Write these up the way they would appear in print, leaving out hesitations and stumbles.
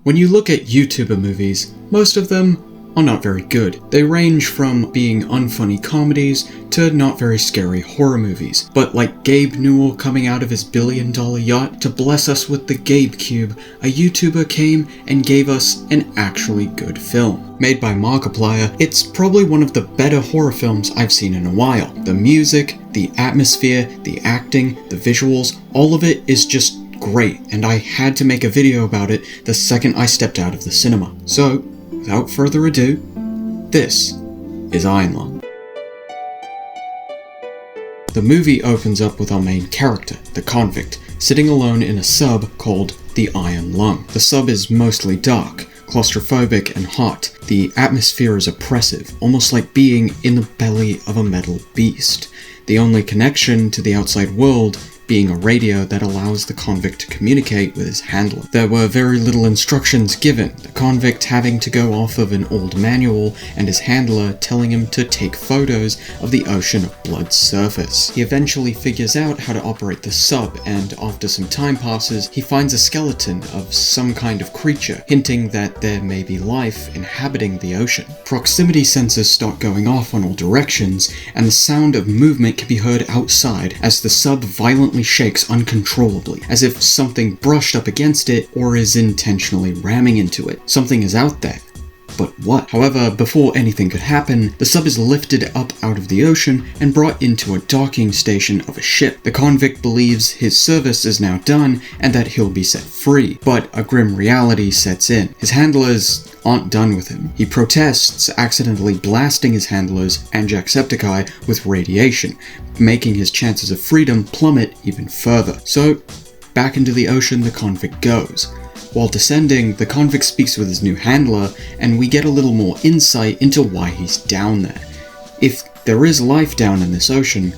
When you look at YouTuber movies, most of them are not very good. They range from being unfunny comedies to not very scary horror movies. But like Gabe Newell coming out of his billion-dollar yacht to bless us with the Gabe Cube, a YouTuber came and gave us an actually good film. Made by Markiplier, it's probably one of the better horror films I've seen in a while. The music, the atmosphere, the acting, the visuals, all of it is just great, and I had to make a video about it the second I stepped out of the cinema. So, without further ado, this is Iron Lung. The movie opens up with our main character, the convict, sitting alone in a sub called the Iron Lung. The sub is mostly dark, claustrophobic and hot. The atmosphere is oppressive, almost like being in the belly of a metal beast. The only connection to the outside world being a radio that allows the convict to communicate with his handler. There were very little instructions given, the convict having to go off of an old manual and his handler telling him to take photos of the ocean of blood's surface. He eventually figures out how to operate the sub, and after some time passes, he finds a skeleton of some kind of creature, hinting that there may be life inhabiting the ocean. Proximity sensors start going off on all directions, and the sound of movement can be heard outside as the sub violently shakes uncontrollably, as if something brushed up against it or is intentionally ramming into it. Something is out there. But what? However, before anything could happen, the sub is lifted up out of the ocean and brought into a docking station of a ship. The convict believes his service is now done and that he'll be set free, but a grim reality sets in. His handlers aren't done with him. He protests, accidentally blasting his handlers and Jacksepticeye with radiation, making his chances of freedom plummet even further. So, back into the ocean the convict goes. While descending, the convict speaks with his new handler, and we get a little more insight into why he's down there. If there is life down in this ocean,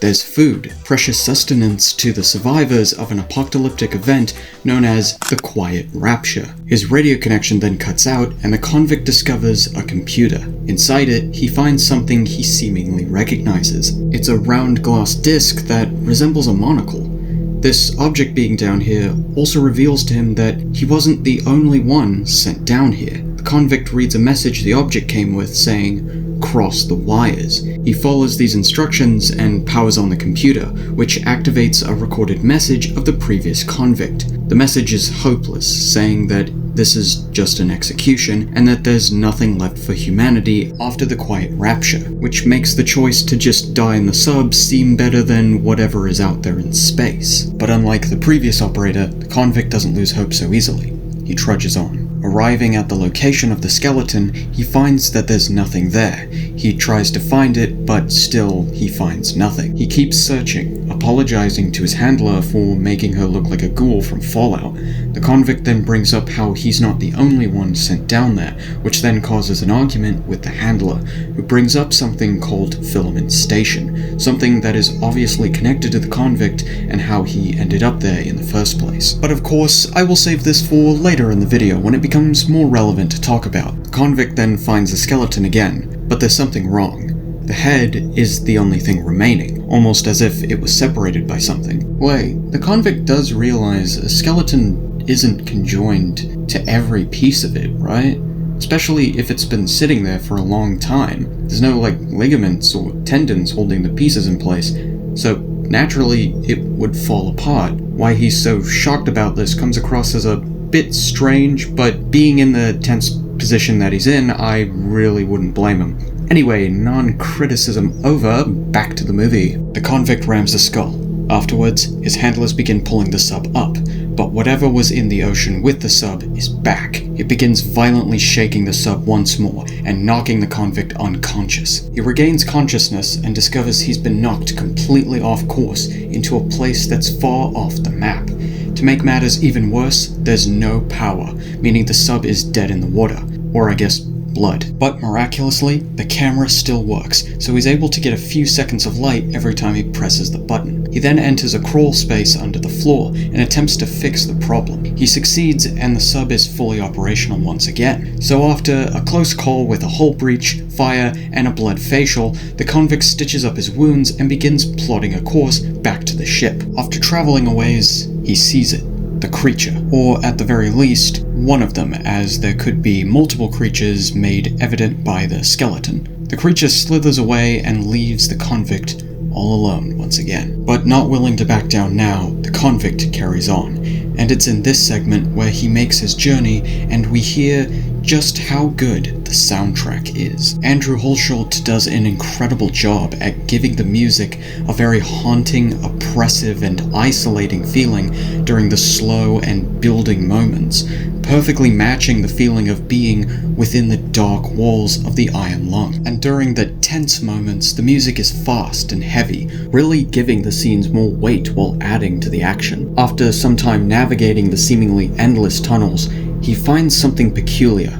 there's food, precious sustenance to the survivors of an apocalyptic event known as the Quiet Rapture. His radio connection then cuts out, and the convict discovers a computer. Inside it, he finds something he seemingly recognizes. It's a round glass disc that resembles a monocle. This object being down here also reveals to him that he wasn't the only one sent down here. The convict reads a message the object came with saying, "Cross the wires." He follows these instructions and powers on the computer, which activates a recorded message of the previous convict. The message is hopeless, saying that this is just an execution and that there's nothing left for humanity after the Quiet Rapture, which makes the choice to just die in the sub seem better than whatever is out there in space. But unlike the previous operator, the convict doesn't lose hope so easily. He trudges on. Arriving at the location of the skeleton, he finds that there's nothing there. He tries to find it, but still, he finds nothing. He keeps searching, apologizing to his handler for making her look like a ghoul from Fallout. The convict then brings up how he's not the only one sent down there, which then causes an argument with the handler, who brings up something called Filament Station, something that is obviously connected to the convict and how he ended up there in the first place. But of course, I will save this for later in the video when it becomes more relevant to talk about. The convict then finds the skeleton again, but there's something wrong. The head is the only thing remaining, almost as if it was separated by something. Wait, the convict does realize a skeleton isn't conjoined to every piece of it, right? Especially if it's been sitting there for a long time. There's no ligaments or tendons holding the pieces in place, so naturally it would fall apart. Why he's so shocked about this comes across as a bit strange, but being in the tense position that he's in, I really wouldn't blame him. Anyway, non-criticism over, back to the movie. The convict rams the skull. Afterwards, his handlers begin pulling the sub up, but whatever was in the ocean with the sub is back. It begins violently shaking the sub once more and knocking the convict unconscious. He regains consciousness and discovers he's been knocked completely off course into a place that's far off the map. To make matters even worse, there's no power, meaning the sub is dead in the water, or I guess blood. But miraculously, the camera still works, so he's able to get a few seconds of light every time he presses the button. He then enters a crawl space under the floor and attempts to fix the problem. He succeeds and the sub is fully operational once again. So after a close call with a hull breach, fire, and a blood facial, the convict stitches up his wounds and begins plotting a course back to the ship. After traveling a ways, he sees it. the creature, or at the very least, one of them, as there could be multiple creatures made evident by the skeleton. The creature slithers away and leaves the convict all alone once again. But not willing to back down now, the convict carries on, and it's in this segment where he makes his journey and we hear just how good the soundtrack is. Andrew Hulshult does an incredible job at giving the music a very haunting, oppressive, and isolating feeling during the slow and building moments, perfectly matching the feeling of being within the dark walls of the Iron Lung. And during the tense moments, the music is fast and heavy, really giving the scenes more weight while adding to the action. After some time navigating the seemingly endless tunnels, he finds something peculiar.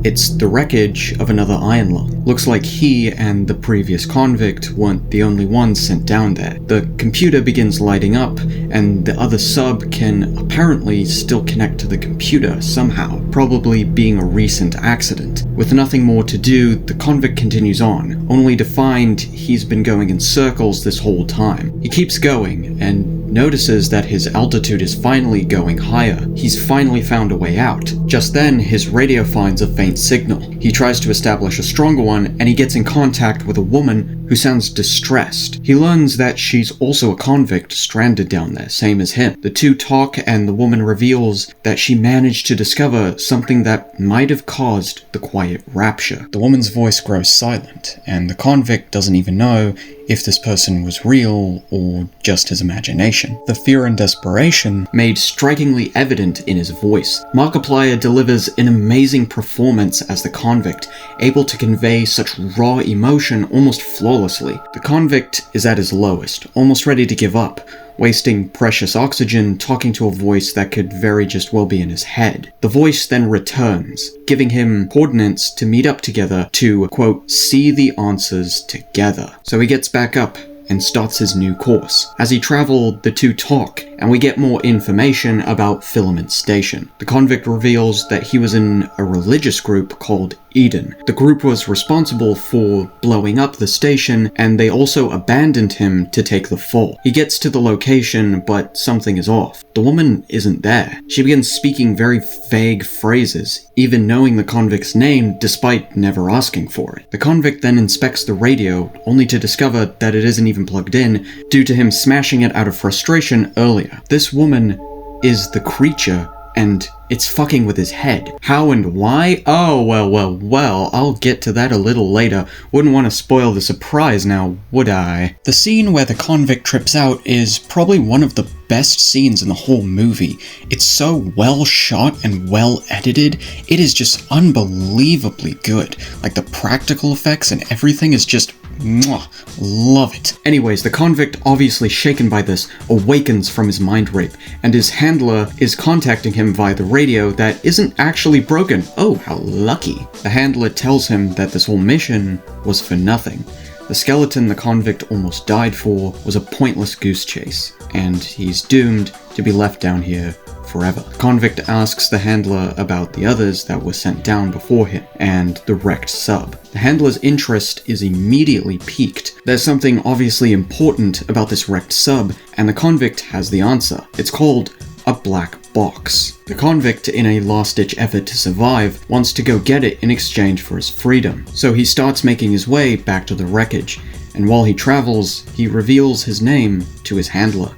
It's the wreckage of another Iron Lung. Looks like he and the previous convict weren't the only ones sent down there. The computer begins lighting up, and the other sub can apparently still connect to the computer somehow, probably being a recent accident. With nothing more to do, the convict continues on, only to find he's been going in circles this whole time. He keeps going, and notices that his altitude is finally going higher. He's finally found a way out. Just then, his radio finds a faint signal. He tries to establish a stronger one, and he gets in contact with a woman who sounds distressed. He learns that she's also a convict stranded down there, same as him. The two talk, and the woman reveals that she managed to discover something that might have caused the quiet rapture. The woman's voice grows silent, and the convict doesn't even know if this person was real or just his imagination. The fear and desperation made strikingly evident in his voice. Markiplier delivers an amazing performance as the convict, able to convey such raw emotion almost flawlessly. The convict is at his lowest, almost ready to give up, wasting precious oxygen talking to a voice that could very just well be in his head. The voice then returns, giving him coordinates to meet up together to, quote, see the answers together. So he gets back up and starts his new course. As he traveled, the two talk, and we get more information about Filament Station. The convict reveals that he was in a religious group called Eden. The group was responsible for blowing up the station, and they also abandoned him to take the fall. He gets to the location, but something is off. The woman isn't there. She begins speaking very vague phrases, even knowing the convict's name despite never asking for it. The convict then inspects the radio, only to discover that it isn't even plugged in, due to him smashing it out of frustration earlier. This woman is the creature, and it's fucking with his head. How and why? Oh, well, I'll get to that a little later. Wouldn't want to spoil the surprise now, would I? The scene where the convict trips out is probably one of the best scenes in the whole movie. It's so well shot and well edited. It is just unbelievably good. Like, the practical effects and everything is just mwah, love it. Anyways, the convict, obviously shaken by this, awakens from his mind rape, and his handler is contacting him via the radio that isn't actually broken. Oh, how lucky. The handler tells him that this whole mission was for nothing. The skeleton the convict almost died for was a pointless goose chase, and he's doomed to be left down here forever. The convict asks the handler about the others that were sent down before him, and the wrecked sub. The handler's interest is immediately piqued. There's something obviously important about this wrecked sub, and the convict has the answer. It's called a black box. The convict, in a last-ditch effort to survive, wants to go get it in exchange for his freedom. So he starts making his way back to the wreckage, and while he travels, he reveals his name to his handler,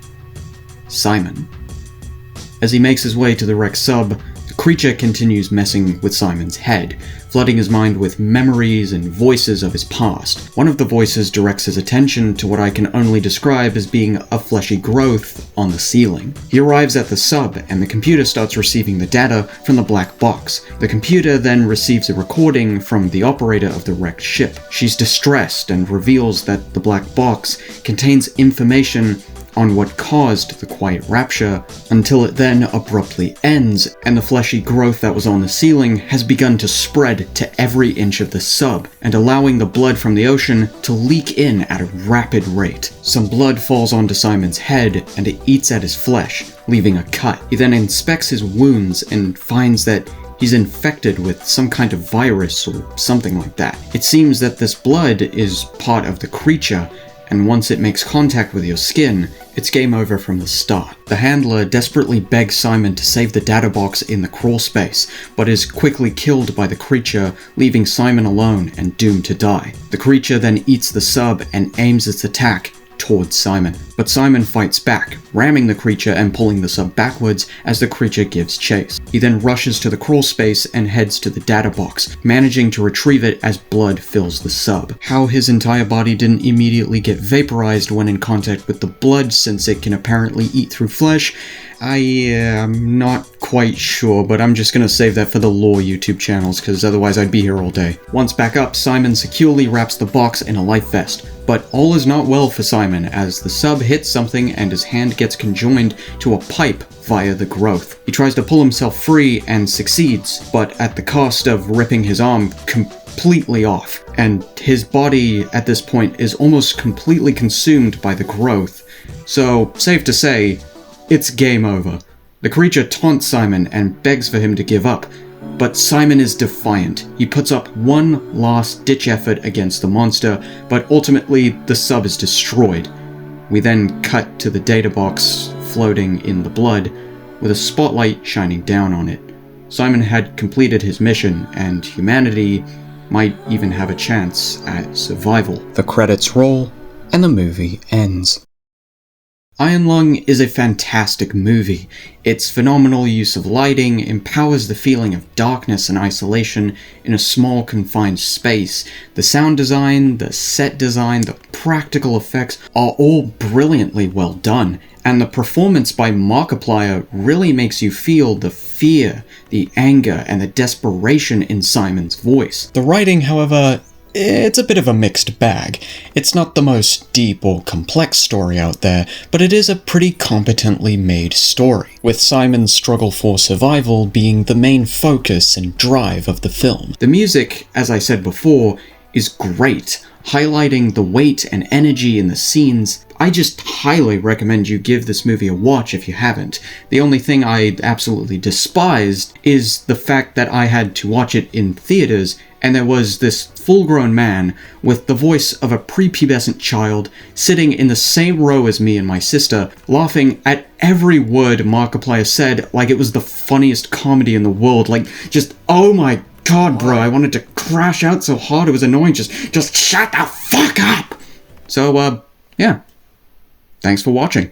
Simon. As he makes his way to the wrecked sub, the creature continues messing with Simon's head, flooding his mind with memories and voices of his past. One of the voices directs his attention to what I can only describe as being a fleshy growth on the ceiling. He arrives at the sub, and the computer starts receiving the data from the black box. The computer then receives a recording from the operator of the wrecked ship. She's distressed and reveals that the black box contains information on what caused the quiet rapture, until it then abruptly ends, and the fleshy growth that was on the ceiling has begun to spread to every inch of the sub, and allowing the blood from the ocean to leak in at a rapid rate. Some blood falls onto Simon's head, and it eats at his flesh, leaving a cut. He then inspects his wounds and finds that he's infected with some kind of virus or something like that. It seems that this blood is part of the creature, and once it makes contact with your skin, it's game over from the start. The handler desperately begs Simon to save the data box in the crawl space, but is quickly killed by the creature, leaving Simon alone and doomed to die. The creature then eats the sub and aims its attack towards Simon. But Simon fights back, ramming the creature and pulling the sub backwards as the creature gives chase. He then rushes to the crawl space and heads to the data box, managing to retrieve it as blood fills the sub. How his entire body didn't immediately get vaporized when in contact with the blood, since it can apparently eat through flesh, I'm not quite sure, but I'm just gonna save that for the lore YouTube channels, because otherwise I'd be here all day. Once back up, Simon securely wraps the box in a life vest. But all is not well for Simon, as the sub hits something and his hand gets conjoined to a pipe via the growth. He tries to pull himself free and succeeds, but at the cost of ripping his arm completely off. And his body at this point is almost completely consumed by the growth. So, safe to say, it's game over. The creature taunts Simon and begs for him to give up, but Simon is defiant. He puts up one last ditch effort against the monster, but ultimately the sub is destroyed. We then cut to the data box floating in the blood, with a spotlight shining down on it. Simon had completed his mission, and humanity might even have a chance at survival. The credits roll, and the movie ends. Iron Lung is a fantastic movie. Its phenomenal use of lighting empowers the feeling of darkness and isolation in a small confined space. The sound design, the set design, the practical effects are all brilliantly well done, and the performance by Markiplier really makes you feel the fear, the anger, and the desperation in Simon's voice. The writing, however, it's a bit of a mixed bag. It's not the most deep or complex story out there, but it is a pretty competently made story, with Simon's struggle for survival being the main focus and drive of the film. The music, as I said before, is great, highlighting the weight and energy in the scenes. I just highly recommend you give this movie a watch if you haven't. The only thing I absolutely despised is the fact that I had to watch it in theaters, and there was this full-grown man with the voice of a prepubescent child sitting in the same row as me and my sister, laughing at every word Markiplier said like it was the funniest comedy in the world. Like, just, oh my god, bro, I wanted to crash out so hard it was annoying. Just shut the fuck up! So, yeah. Thanks for watching.